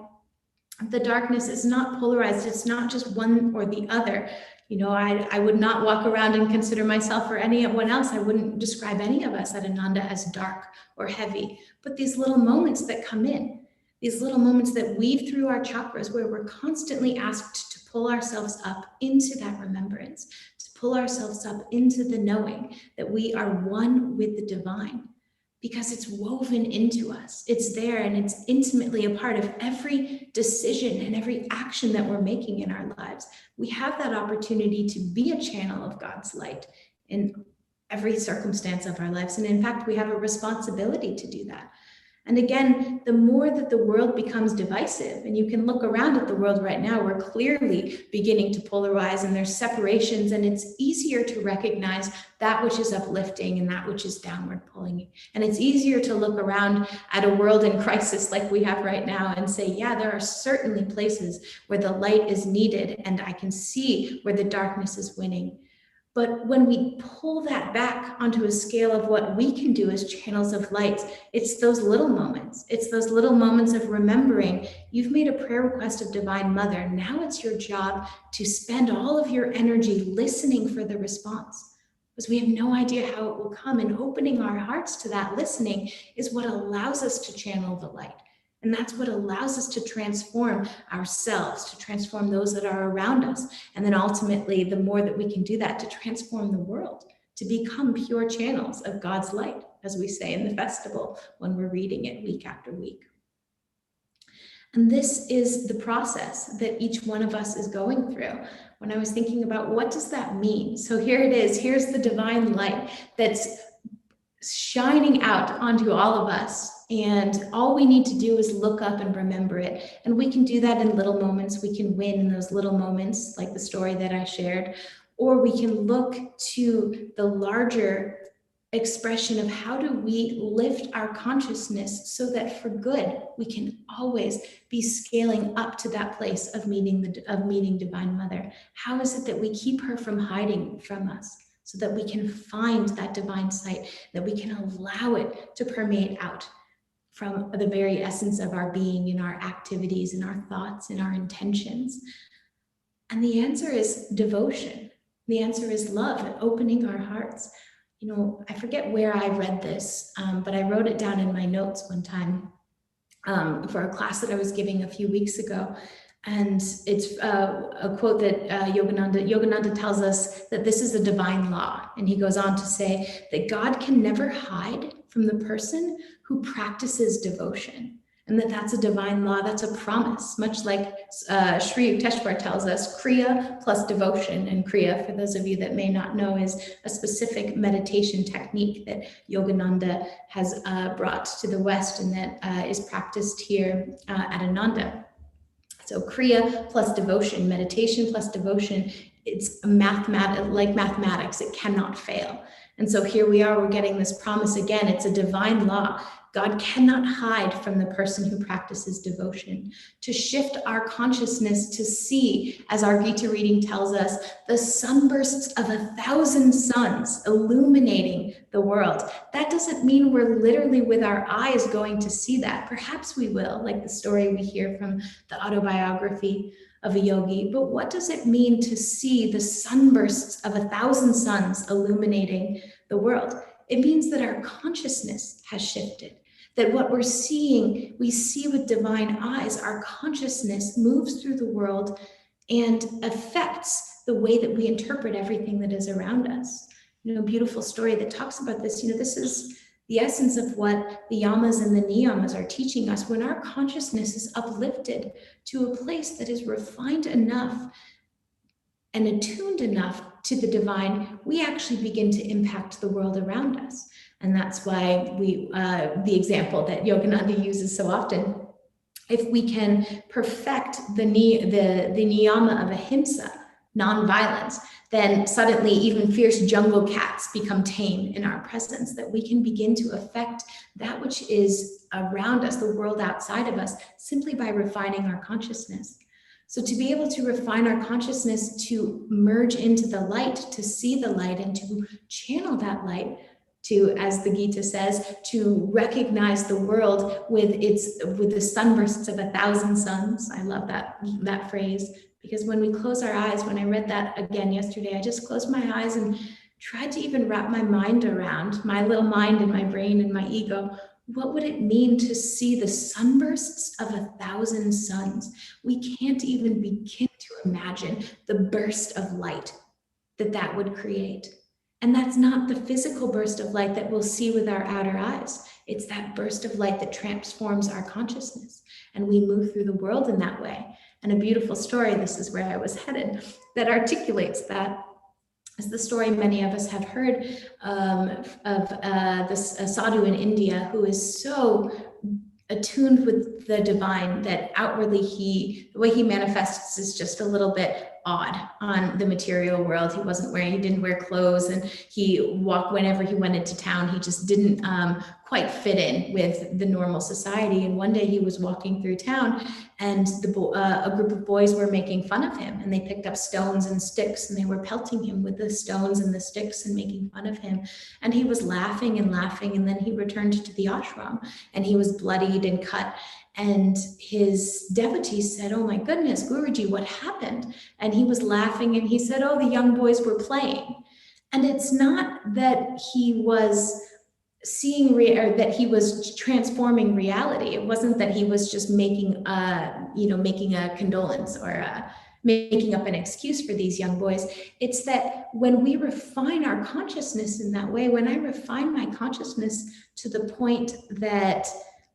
the darkness is not polarized. It's not just one or the other. You know, I would not walk around and consider myself or anyone else. I wouldn't describe any of us at Ananda as dark or heavy. But these little moments that come in, these little moments that weave through our chakras, where we're constantly asked to pull ourselves up into that remembrance, to pull ourselves up into the knowing that we are one with the divine, because it's woven into us. It's there, and it's intimately a part of every decision and every action that we're making in our lives. We have that opportunity to be a channel of God's light in every circumstance of our lives. And in fact, we have a responsibility to do that. And again, the more that the world becomes divisive, and you can look around at the world right now, we're clearly beginning to polarize, and there's separations, and it's easier to recognize that which is uplifting and that which is downward pulling. And it's easier to look around at a world in crisis like we have right now and say, yeah, there are certainly places where the light is needed, and I can see where the darkness is winning. But when we pull that back onto a scale of what we can do as channels of light, it's those little moments. It's those little moments of remembering you've made a prayer request of Divine Mother. Now it's your job to spend all of your energy listening for the response, because we have no idea how it will come. And opening our hearts to that listening is what allows us to channel the light. And that's what allows us to transform ourselves, to transform those that are around us. And then ultimately, the more that we can do that, to transform the world, to become pure channels of God's light, as we say in the festival when we're reading it week after week. And this is the process that each one of us is going through. When I was thinking about what does that mean? So here it is. Here's the divine light that's shining out onto all of us. And all we need to do is look up and remember it. And we can do that in little moments. We can win in those little moments, like the story that I shared, or we can look to the larger expression of how do we lift our consciousness so that for good, we can always be scaling up to that place of meeting Divine Mother. How is it that we keep her from hiding from us, so that we can find that divine sight, that we can allow it to permeate out from the very essence of our being, in our activities, in our thoughts, in our intentions? And the answer is devotion. The answer is love and opening our hearts. You know, I forget where I read this, but I wrote it down in my notes one time for a class that I was giving a few weeks ago. And it's a quote that Yogananda tells us that this is a divine law. And he goes on to say that God can never hide from the person who practices devotion. And that's a divine law, that's a promise, much like Sri Yukteswar tells us, Kriya plus devotion. And Kriya, for those of you that may not know, is a specific meditation technique that Yogananda has brought to the West, and that is practiced here at Ananda. So Kriya plus devotion, meditation plus devotion, it's like mathematics, it cannot fail. And so here we are, we're getting this promise again. It's a divine law God cannot hide from the person who practices devotion. To shift our consciousness to see, as our Gita reading tells us, the sunbursts of 1,000 suns illuminating the world. That doesn't mean we're literally with our eyes going to see that. Perhaps we will, like the story we hear from the autobiography of a yogi. But what does it mean to see the sunbursts of 1,000 suns illuminating the world? It means that our consciousness has shifted, that what we're seeing, we see with divine eyes. Our consciousness moves through the world and affects the way that we interpret everything that is around us. Beautiful story that talks about this. This is the essence of what the yamas and the niyamas are teaching us. When our consciousness is uplifted to a place that is refined enough and attuned enough to the divine, we actually begin to impact the world around us. And that's why the example that Yogananda uses so often, if we can perfect the niyama of ahimsa, nonviolence, then suddenly even fierce jungle cats become tame in our presence, that we can begin to affect that which is around us, the world outside of us, simply by refining our consciousness. So to be able to refine our consciousness, to merge into the light, to see the light and to channel that light, to, as the Gita says, to recognize the world with the sunbursts of 1,000 suns. I love that phrase, because when we close our eyes, when I read that again yesterday, I just closed my eyes and tried to even wrap my mind around, my little mind and my brain and my ego, what would it mean to see the sunbursts of 1,000 suns? We can't even begin to imagine the burst of light that would create. And that's not the physical burst of light that we'll see with our outer eyes. It's that burst of light that transforms our consciousness. And we move through the world in that way. And a beautiful story, this is where I was headed, that articulates that is the story many of us have heard of this sadhu in India who is so attuned with the divine that outwardly the way he manifests is just a little bit odd on the material world. He didn't wear clothes, and whenever he went into town, he just didn't quite fit in with the normal society. And one day he was walking through town, and a group of boys were making fun of him, and they picked up stones and sticks, and they were pelting him with the stones and the sticks and making fun of him. And he was laughing and laughing, and then he returned to the ashram, and he was bloodied and cut. And his devotees said, "Oh my goodness, Guruji, what happened?" And he was laughing, and he said, "Oh, the young boys were playing." And it's not that he was or that he was transforming reality. It wasn't that he was just making a condolence or making up an excuse for these young boys. It's that when we refine our consciousness in that way, when I refine my consciousness to the point that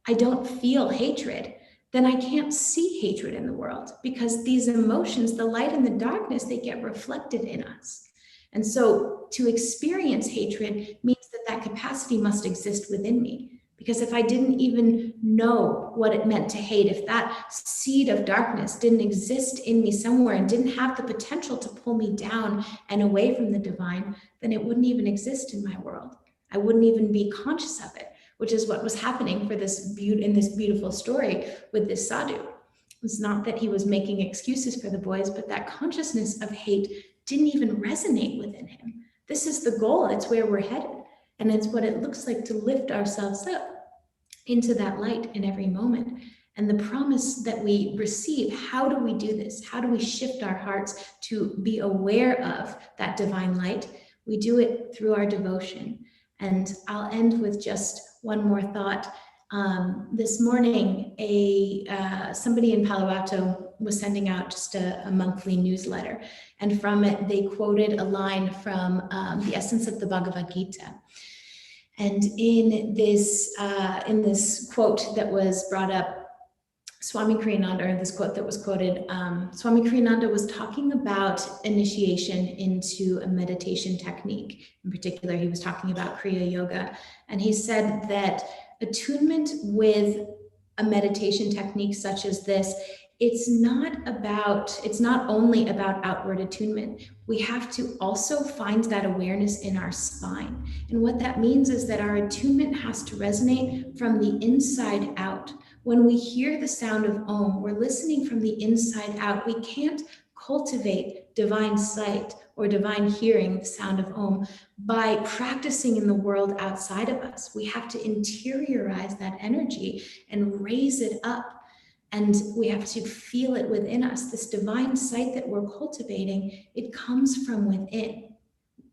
I don't feel hatred, then I can't see hatred in the world, because these emotions, the light and the darkness, they get reflected in us. And so to experience hatred means that capacity must exist within me. Because if I didn't even know what it meant to hate, if that seed of darkness didn't exist in me somewhere and didn't have the potential to pull me down and away from the divine, then it wouldn't even exist in my world. I wouldn't even be conscious of it, which is what was happening in this beautiful story with this sadhu. It's not that he was making excuses for the boys, but that consciousness of hate didn't even resonate within him. This is the goal. It's where we're headed. And it's what it looks like to lift ourselves up into that light in every moment. And the promise that we receive, how do we do this? How do we shift our hearts to be aware of that divine light? We do it through our devotion. And I'll end with just one more thought. This morning, somebody in Palo Alto was sending out just a monthly newsletter. And from it, they quoted a line from the essence of the Bhagavad Gita. And in this quote that was brought up, Swami Kriyananda, this quote that was quoted, Swami Kriyananda was talking about initiation into a meditation technique. In particular, he was talking about Kriya Yoga. And he said that attunement with a meditation technique such as this it's not only about outward attunement. We have to also find that awareness in our spine. And what that means is that our attunement has to resonate from the inside out. When we hear the sound of Om, we're listening from the inside out. We can't cultivate divine sight or divine hearing, the sound of Om, by practicing in the world outside of us. We have to interiorize that energy and raise it up. And we have to feel it within us. This divine sight that we're cultivating, it comes from within.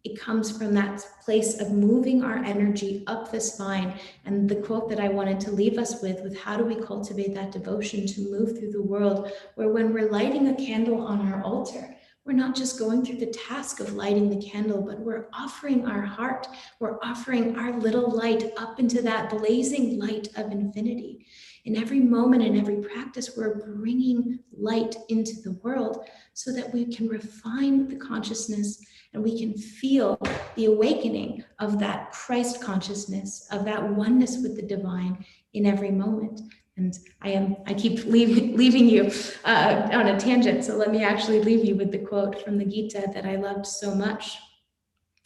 It comes from that place of moving our energy up the spine. And the quote that I wanted to leave us with how do we cultivate that devotion to move through the world, where when we're lighting a candle on our altar, we're not just going through the task of lighting the candle, but we're offering our heart. We're offering our little light up into that blazing light of infinity. In every moment and every practice, we're bringing light into the world so that we can refine the consciousness and we can feel the awakening of that Christ consciousness, of that oneness with the divine in every moment. And I keep leaving you on a tangent, so let me actually leave you with the quote from the Gita that I loved so much.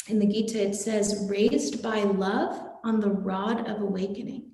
In the Gita, it says, "Raised by love on the rod of awakening."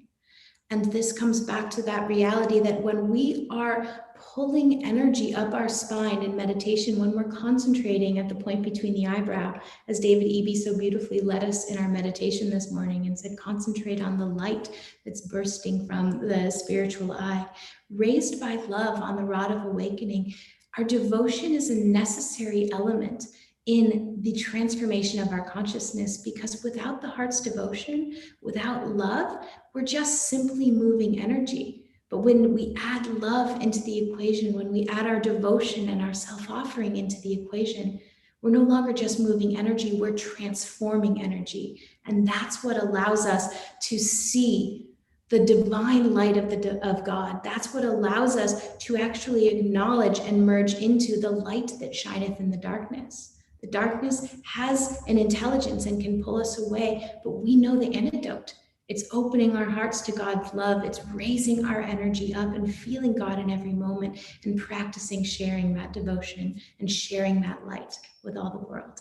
And this comes back to that reality that when we are pulling energy up our spine in meditation, when we're concentrating at the point between the eyebrow, as David Eby so beautifully led us in our meditation this morning and said, concentrate on the light that's bursting from the spiritual eye. Raised by love on the rod of awakening, our devotion is a necessary element in the transformation of our consciousness, because without the heart's devotion, without love, we're just simply moving energy. But when we add love into the equation, when we add our devotion and our self-offering into the equation, we're no longer just moving energy, we're transforming energy. And that's what allows us to see the divine light of God. That's what allows us to actually acknowledge and merge into the light that shineth in the darkness. The darkness has an intelligence and can pull us away, but we know the antidote. It's opening our hearts to God's love. It's raising our energy up and feeling God in every moment and practicing sharing that devotion and sharing that light with all the world.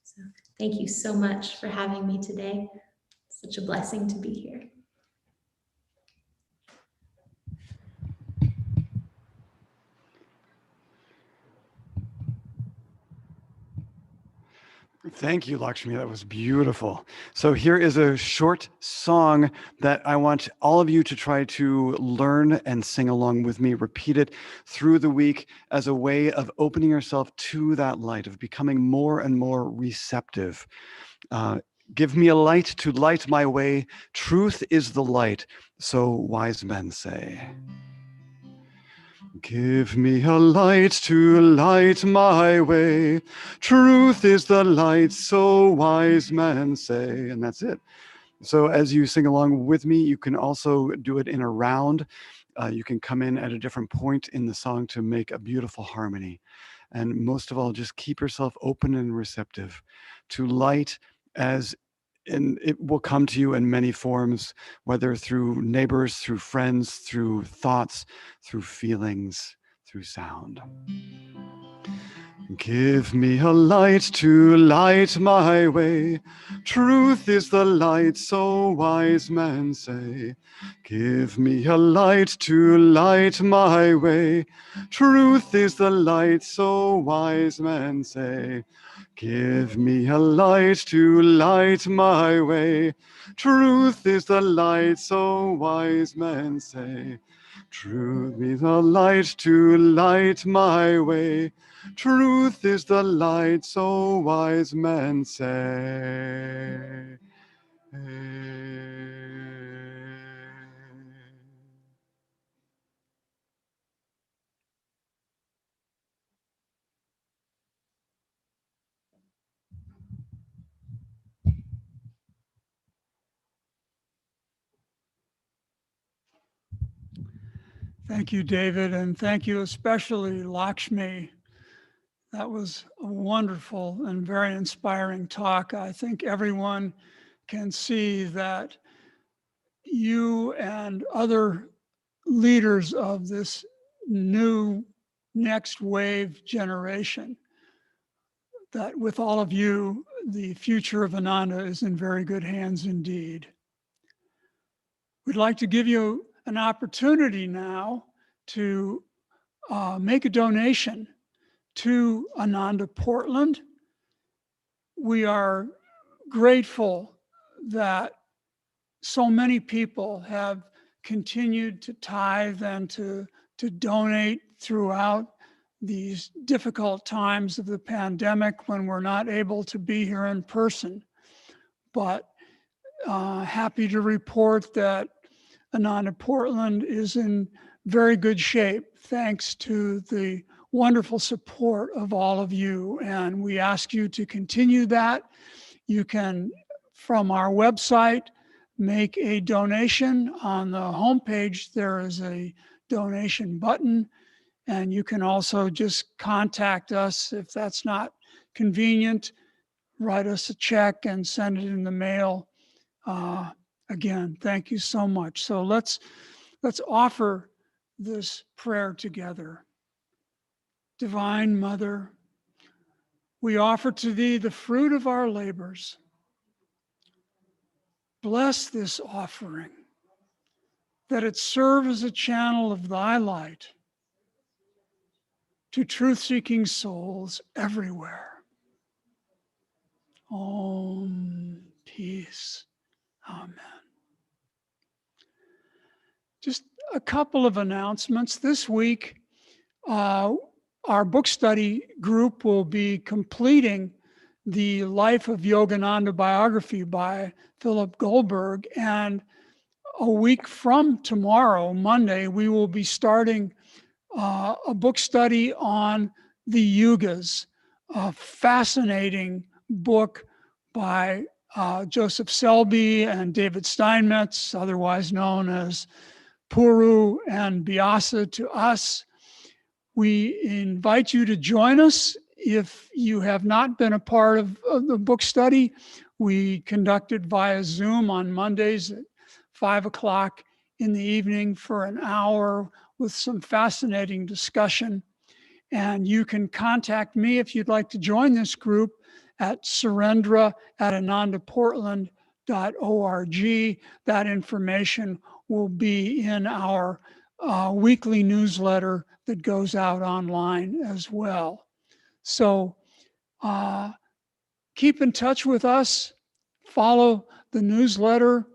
So thank you so much for having me today. Such a blessing to be here. Thank you, Lakshmi. That was beautiful. So here is a short song that I want all of you to try to learn and sing along with me. Repeat it through the week as a way of opening yourself to that light, of becoming more and more receptive. Give me a light to light my way. Truth is the light, so wise men say. Give me a light to light my way. Truth is the light, so wise men say. And that's it. So as you sing along with me, you can also do it in a round. You can come in at a different point in the song to make a beautiful harmony. And most of all, just keep yourself open and receptive to light, and it will come to you in many forms, whether through neighbors, through friends, through thoughts, through feelings, through sound. Give me a light to light my way. Truth is the light, so wise men say. Give me a light to light my way. Truth is the light, so wise men say. Give me a light to light my way. Truth is the light, so wise men say. Truth is the light to light my way. Truth is the light, so wise men say. Thank you, David, and thank you especially, Lakshmi. That was a wonderful and very inspiring talk. I think everyone can see that you and other leaders of this new next wave generation, that with all of you, the future of Ananda is in very good hands indeed. We'd like to give you an opportunity now to make a donation to Ananda Portland. We are grateful that so many people have continued to tithe and to donate throughout these difficult times of the pandemic when we're not able to be here in person. But happy to report that Ananda Portland is in very good shape thanks to the wonderful support of all of you. And we ask you to continue that. You can, from our website, make a donation. On the homepage, there is a donation button. And you can also just contact us if that's not convenient. Write us a check and send it in the mail. Again, thank you so much. So let's offer this prayer together. Divine Mother, we offer to thee the fruit of our labors. Bless this offering, that it serve as a channel of thy light to truth-seeking souls everywhere. Om, peace. Amen. Just a couple of announcements. This week, our book study group will be completing the Life of Yogananda biography by Philip Goldberg. And a week from tomorrow, Monday, we will be starting a book study on the Yugas, a fascinating book by Joseph Selby and David Steinmetz, otherwise known as Puru and Vyasa to us. We invite you to join us if you have not been a part of the book study. We conduct it via Zoom on Mondays at 5 o'clock in the evening for an hour with some fascinating discussion. And you can contact me if you'd like to join this group at surendra@anandaportland.org. That information will be in our weekly newsletter that goes out online as well. So keep in touch with us, follow the newsletter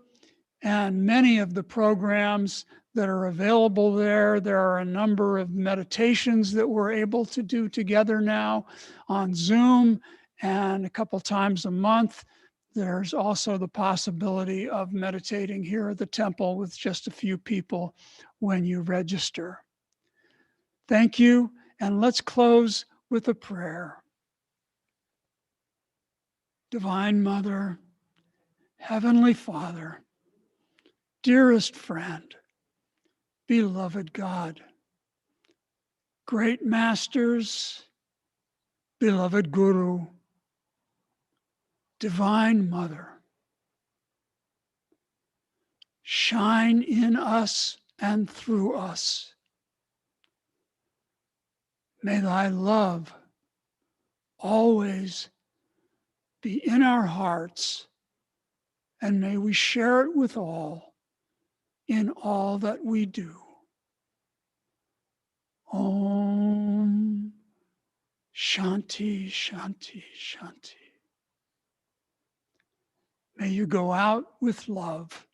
and many of the programs that are available there. There are a number of meditations that we're able to do together now on Zoom, and a couple times a month. There's also the possibility of meditating here at the temple with just a few people when you register. Thank you, and let's close with a prayer. Divine Mother, Heavenly Father, dearest friend, beloved God, great masters, beloved Guru, Divine Mother, shine in us and through us. May thy love always be in our hearts, and may we share it with all in all that we do. Om Shanti, Shanti, Shanti. May you go out with love.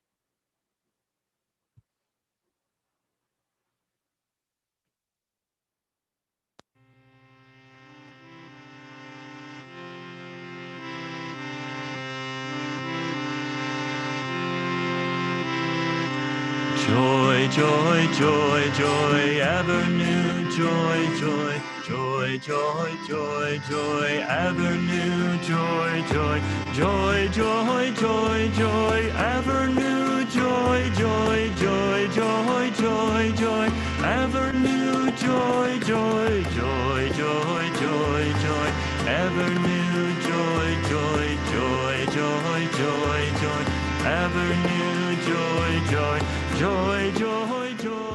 Joy, joy, joy, joy, ever new joy, joy, joy, joy, joy, joy, ever new joy, joy, joy, joy, joy, joy, ever new joy, joy, joy, joy, joy, joy, ever new joy, joy, joy, joy, joy, joy, ever new joy, joy, joy, joy, joy, joy, ever new joy, joy, joy, joy, joy.